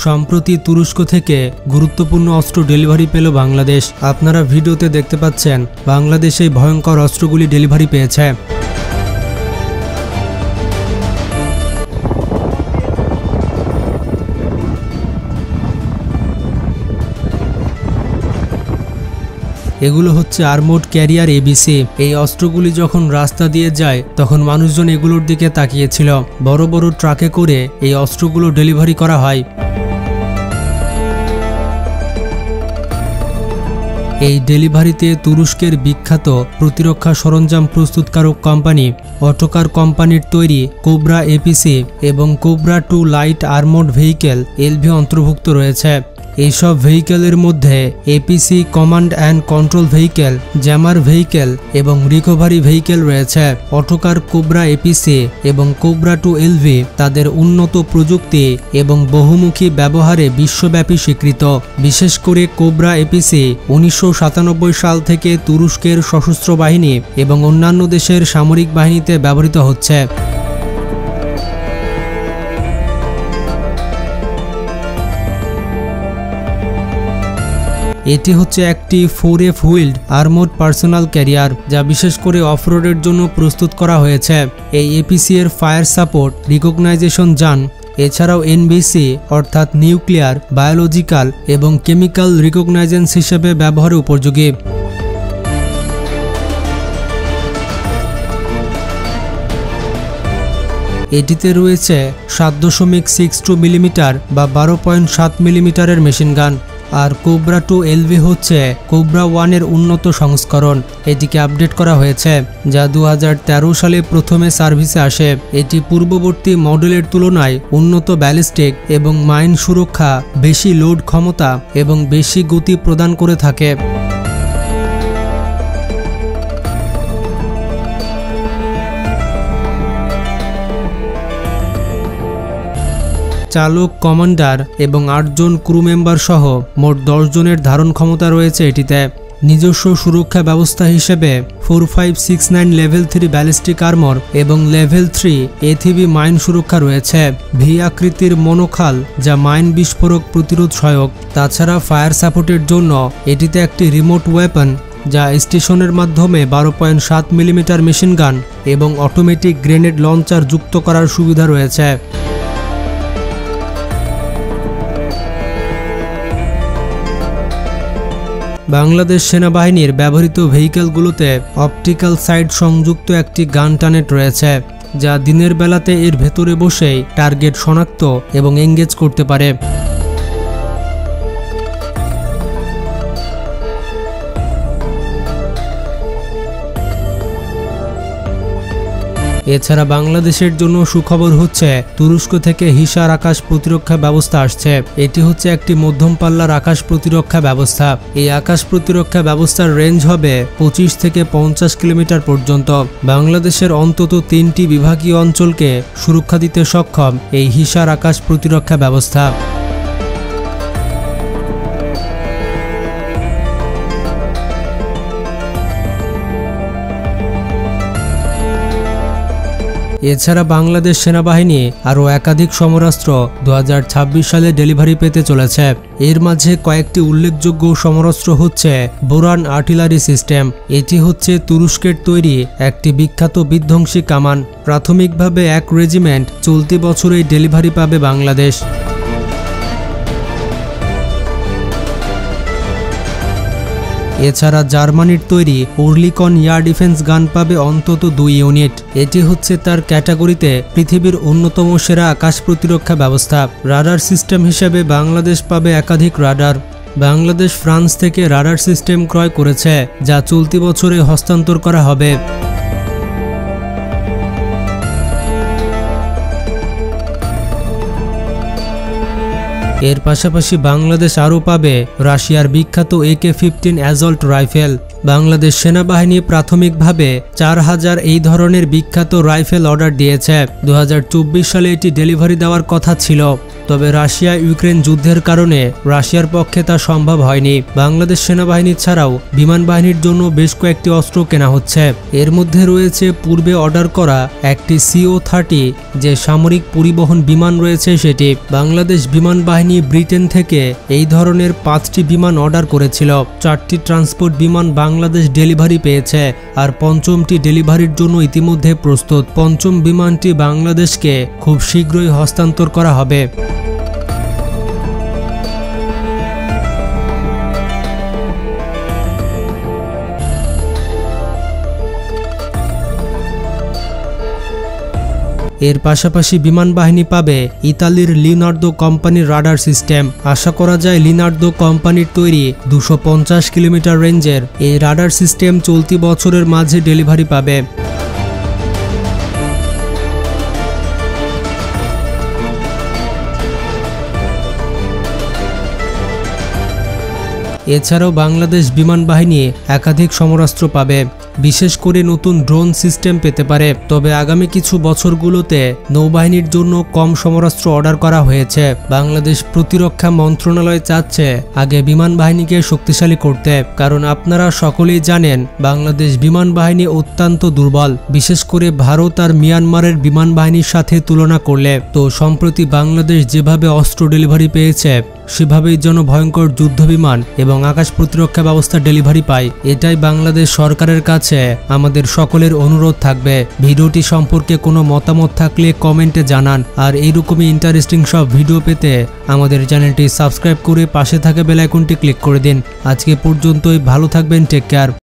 সম্প্রতি তুরস্ক থেকে গুরুত্বপূর্ণ অস্ত্র ডেলিভারি পেল বাংলাদেশ। আপনারা ভিডিওতে দেখতে পাচ্ছেন বাংলাদেশ এই ভয়ঙ্কর অস্ত্রগুলি ডেলিভারি পেয়েছে। এগুলো হচ্ছে আর্মোর্ড ক্যারিয়ার এবিসি। এই অস্ত্রগুলি যখন রাস্তা দিয়ে যায় তখন মানুষজন এগুলোর দিকে তাকিয়েছিল। বড় বড় ট্রাকে করে এই অস্ত্রগুলো ডেলিভারি করা হয়। এই ডেলিভারিতে তুরস্কের বিখ্যাত প্রতিরক্ষা সরঞ্জাম প্রস্তুতকারক কোম্পানি অটোকার কোম্পানির তৈরি কোবরা এপিসি এবং কোবরা 2 লাইট আর্মোর্ড ভেহিকেল এলভি অন্তর্ভুক্ত রয়েছে। এইসব ভেহিকেলের মধ্যে APC command and control vehicle, jammer vehicle এবং রিকভারি ভেহিকেল রয়েছে। অটোকার কোবরা এপিসি এবং কোবরা 2 এলভি তাদের উন্নত প্রযুক্তি এবং বহুমুখী ব্যবহারে বিশ্বব্যাপী স্বীকৃত। বিশেষ করে কোবরা এপিসি 1997 সাল থেকে তুরস্কের সশস্ত্র বাহিনী এবং অন্যান্য দেশের সামরিক বাহিনীতে ব্যবহৃত হচ্ছে। এটি হচ্ছে একটি 4F হুইল্ড আর্মোর্ড পার্সোনাল ক্যারিয়ার, যা বিশেষ করে অফরোডের জন্য প্রস্তুত করা হয়েছে। এই এপিসি এর ফায়ার সাপোর্ট রিকগনাইজেশন যান, এছাড়াও এনবিসি অর্থাৎ নিউক্লিয়ার, বায়োলজিক্যাল এবং কেমিক্যাল রিকগনাইজেন্স হিসেবে ব্যবহারে উপযোগী। এটিতে রয়েছে 7.62 মিলিমিটার বা 12.7 মিলিমিটারের মেশিনগান। আর কোবরা 2 এলভি হচ্ছে কোবরা 1 এর উন্নত সংস্করণ। এটিকে আপডেট করা হয়েছে, যা 2013 সালে প্রথমে সার্ভিসে আসে। এটি পূর্ববর্তী মডেলের তুলনায় উন্নত ব্যালিস্টিক এবং মাইন সুরক্ষা, বেশি লোড ক্ষমতা এবং বেশি গতি প্রদান করে থাকে। চালক, কমান্ডার এবং 8 জন ক্রু মেম্বার সহ মোট 10 জনের ধারণ ক্ষমতা রয়েছে এটিতে। নিজস্ব সুরক্ষা ব্যবস্থা হিসেবে 4569 লেভেল 3 ব্যালিস্টিক আর্মর এবং লেভেল 3 এথিবি মাইন সুরক্ষা রয়েছে। ভি আকৃতির মনোখাল, যা মাইন বিস্ফোরক প্রতিরোধ সহায়ক। তাছাড়া ফায়ার সাপোর্টের জন্য এটিতে একটি রিমোট ওয়েপন, যা স্টেশনের মাধ্যমে 12.7 মিলিমিটার মেশিনগান এবং অটোমেটিক গ্রেনেড লঞ্চার যুক্ত করার সুবিধা রয়েছে। বাংলাদেশ সেনাবাহিনীর ব্যবহৃত ভেহিকেলগুলোতে অপটিক্যাল সাইট সংযুক্ত একটি গান টানেট রয়েছে, যা দিনের বেলাতে এর ভেতরে বসেই টার্গেট শনাক্ত এবং এঙ্গেজ করতে পারে। এছাড়া বাংলাদেশের জন্য সুখবর হচ্ছে তুরস্ক থেকে হিসার আকাশ প্রতিরক্ষা ব্যবস্থা আসছে। এটি হচ্ছে একটি মধ্যম পাল্লার আকাশ প্রতিরক্ষা ব্যবস্থা। এই আকাশ প্রতিরক্ষা ব্যবস্থার রেঞ্জ হবে 25 থেকে 50 কিলোমিটার পর্যন্ত। বাংলাদেশের অন্তত 3টি বিভাগীয় অঞ্চলকে সুরক্ষা দিতে সক্ষম এই হিসার আকাশ প্রতিরক্ষা ব্যবস্থা। এছাড়া বাংলাদেশ সেনাবাহিনী আরও একাধিক সমরাস্ত্র 2026 সালে ডেলিভারি পেতে চলেছে। এর মাঝে কয়েকটি উল্লেখযোগ্য সমরাস্ত্র হচ্ছে বোরান আর্টিলারি সিস্টেম। এটি হচ্ছে তুরস্কের তৈরি একটি বিখ্যাত বিধ্বংসী কামান। প্রাথমিকভাবে 1 রেজিমেন্ট চলতি বছরেই ডেলিভারি পাবে বাংলাদেশ। এছাড়া জার্মানির তৈরি ওরলিকন এয়ার ডিফেন্স গান পাবে অন্তত 2 ইউনিট। এটি হচ্ছে তার ক্যাটাগরিতে পৃথিবীর অন্যতম সেরা আকাশ প্রতিরক্ষা ব্যবস্থা। রাডার সিস্টেম হিসেবে বাংলাদেশ পাবে একাধিক রাডার। বাংলাদেশ ফ্রান্স থেকে রাডার সিস্টেম ক্রয় করেছে, যা চলতি বছরে হস্তান্তর করা হবে। এর পাশাপাশি বাংলাদেশ আরও পাবে রাশিয়ার বিখ্যাত AK-15 অ্যাজল্ট রাইফেল, বাংলাদেশ সেনাবাহিনী প্রাথমিকভাবে 4000 এই ধরনের বিখ্যাত রাইফেল অর্ডার দিয়েছে। 2024 সালে এটি ডেলিভারি দেওয়ার কথা ছিল, তবে রাশিয়া ইউক্রেন যুদ্ধের কারণে রাশিয়ার পক্ষে তা সম্ভব হয়নি। বাংলাদেশ সেনাবাহিনী ছাড়াও বিমান বাহিনীর জন্য বেশ কয়েকটি অস্ত্র কেনা হচ্ছে। এর মধ্যে রয়েছে পূর্বে অর্ডার করা একটি CO-30 যে সামরিক পরিবহন বিমান রয়েছে সেটি। বাংলাদেশ বিমান বাহিনী ব্রিটেন থেকে এই ধরনের 5টি বিমান অর্ডার করেছিল। 4টি ট্রান্সপোর্ট বিমান বাংলাদেশ ডেলিভারি পেয়েছে, আর 5টি ডেলিভারির জন্য ইতিমধ্যে প্রস্তুত। 5ম বিমানটি বাংলাদেশকে খুব শীঘ্রই হস্তান্তর করা হবে। এর পাশাপাশি বিমান বাহিনী পাবে ইতালির লিওনার্দো কোম্পানির রাডার সিস্টেম। আশা করা যায় লিওনার্দো কোম্পানির তৈরি 250 কিলোমিটার রেঞ্জের এই রাডার সিস্টেম চলতি বছরের মাঝে ডেলিভারি পাবে। এছাড়াও বাংলাদেশ বিমান বাহিনী একাধিক সমরাস্ত্র পাবে, বিশেষ করে নতুন ড্রোন সিস্টেম পেতে পারে। তবে আগামী কিছু বছরগুলোতে নৌবাহিনীর জন্য কম সমরাস্ত্র অর্ডার করা হয়েছে। বাংলাদেশ প্রতিরক্ষা মন্ত্রণালয় চাচ্ছে আগে বিমান বাহিনীকে শক্তিশালী করতে, কারণ আপনারা সকলেই জানেন বাংলাদেশ বিমান বাহিনী অত্যন্ত দুর্বল, বিশেষ করে ভারত আর মিয়ানমারের বিমান বাহিনীর সাথে তুলনা করলে। তো সম্প্রতি বাংলাদেশ যেভাবে অস্ত্র ডেলিভারি পেয়েছে সেভাবেই যেন ভয়ঙ্কর যুদ্ধ বিমান এবং আকাশ প্রতিরক্ষা ব্যবস্থা ডেলিভারি পায়, এটাই বাংলাদেশ সরকারের কাছে আমাদের সকলের অনুরোধ থাকবে। ভিডিওটি সম্পর্কে কোনো মতামত থাকলে কমেন্টে জানান, আর এইরকমই ইন্টারেস্টিং সব ভিডিও পেতে আমাদের চ্যানেলটি সাবস্ক্রাইব করে পাশে থাকা বেল আইকনটি ক্লিক করে দিন। আজকে পর্যন্তই, ভালো থাকবেন, টেক কেয়ার।